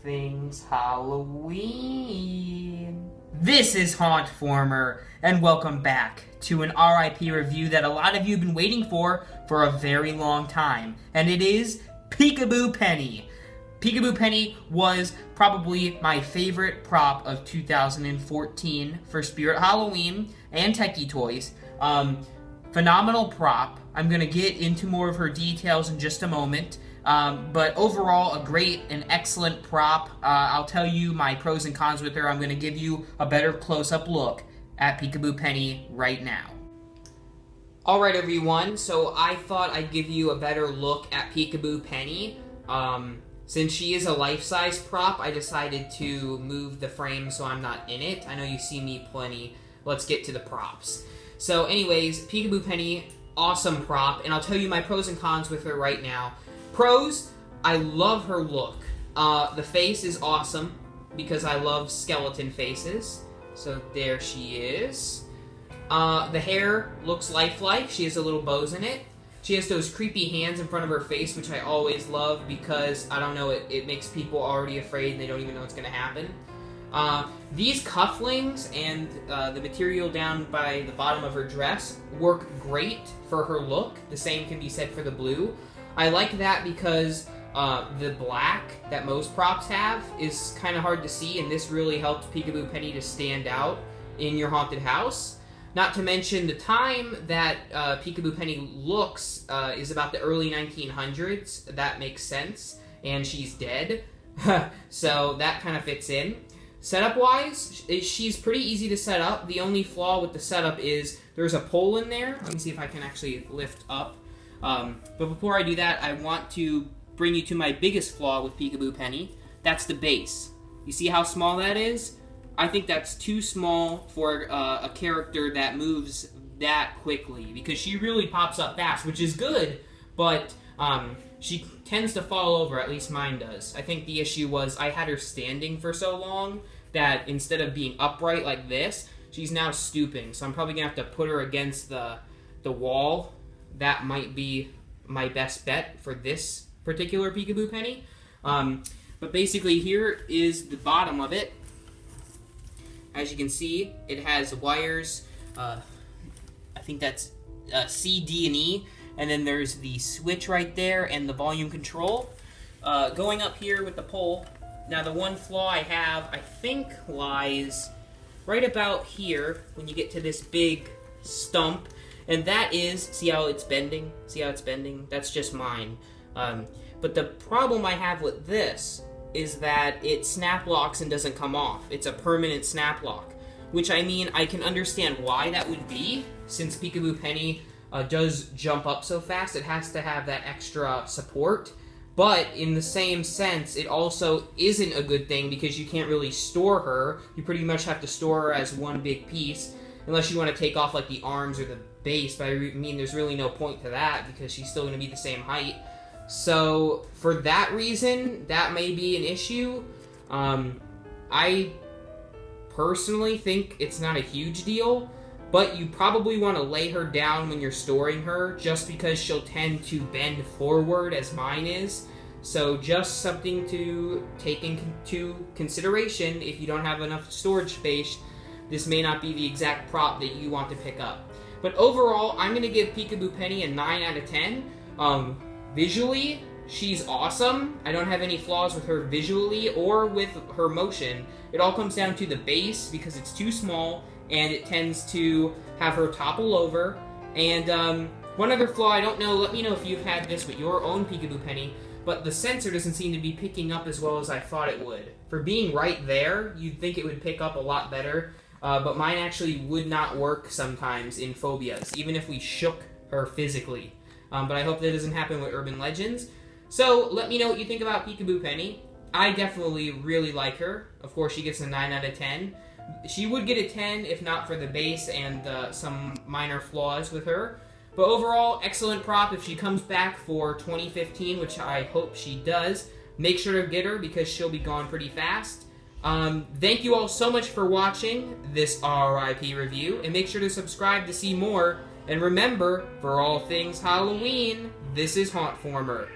things Halloween. This is Hauntformer, and welcome back to an R.I.P. review that a lot of you have been waiting for a very long time, and it is Peekaboo Penny. Peekaboo Penny was probably my favorite prop of 2014 for Spirit Halloween and Tekky Toys. Phenomenal prop. I'm going to get into more of her details in just a moment. But overall, a great and excellent prop. I'll tell you my pros and cons with her. I'm going to give you a better close-up look at Peekaboo Penny right now. Alright everyone, so I thought I'd give you a better look at Peekaboo Penny. Since she is a life-size prop, I decided to move the frame so I'm not in it. I know you see me plenty. Let's get to the props. So anyways, Peekaboo Penny, awesome prop, and I'll tell you my pros and cons with her right now. Pros, I love her look. The face is awesome because I love skeleton faces. So there she is. The hair looks lifelike. She has a little bows in it. She has those creepy hands in front of her face, which I always love because, I don't know, it makes people already afraid and they don't even know what's going to happen. These cufflinks and the material down by the bottom of her dress work great for her look. The same can be said for the blue. I like that because the black that most props have is kind of hard to see, and this really helps Peekaboo Penny to stand out in your haunted house. Not to mention the time that Peekaboo Penny looks is about the early 1900s. That makes sense, and she's dead, so that kind of fits in. Setup-wise, she's pretty easy to set up. The only flaw with the setup is there's a pole in there. Let me see if I can actually lift up. But before I do that, I want to bring you to my biggest flaw with Peekaboo Penny. That's the base. You see how small that is? I think that's too small for a character that moves that quickly, because she really pops up fast, which is good, but she tends to fall over, at least mine does. I think the issue was I had her standing for so long that instead of being upright like this, she's now stooping, so I'm probably going to have to put her against the wall. That might be my best bet for this particular Peekaboo Penny. But basically, here is the bottom of it. As you can see, it has wires, I think that's C, D, and E, and then there's the switch right there and the volume control. Going up here with the pole, now the one flaw I have, I think, lies right about here when you get to this big stump, and that is, see how it's bending? See how it's bending? That's just mine. But the problem I have with this is that it snap locks and doesn't come off. It's a permanent snap lock, which, I mean, I can understand why that would be, since Peekaboo Penny does jump up so fast. It has to have that extra support, but in the same sense, it also isn't a good thing because you can't really store her. You pretty much have to store her as one big piece, unless you want to take off like the arms or the base, but I mean, there's really no point to that because she's still going to be the same height. So, for that reason, that may be an issue. I personally think it's not a huge deal, but you probably want to lay her down when you're storing her, just because she'll tend to bend forward as mine is. So, just something to take into consideration if you don't have enough storage space. This may not be the exact prop that you want to pick up. But overall, I'm going to give Peekaboo Penny a 9 out of 10. Visually, she's awesome. I don't have any flaws with her visually or with her motion. It all comes down to the base because it's too small and it tends to have her topple over. And one other flaw, I don't know, let me know if you've had this with your own Peekaboo Penny, but the sensor doesn't seem to be picking up as well as I thought it would. For being right there, you'd think it would pick up a lot better, but mine actually would not work sometimes in phobias, even if we shook her physically. But I hope that doesn't happen with Urban Legends. So, let me know what you think about Peekaboo Penny. I definitely really like her. Of course, she gets a 9 out of 10. She would get a 10 if not for the base and some minor flaws with her. But overall, excellent prop. If she comes back for 2015, which I hope she does, make sure to get her because she'll be gone pretty fast. Thank you all so much for watching this R.I.P. review, and make sure to subscribe to see more. And remember, for all things Halloween, this is Hauntformer.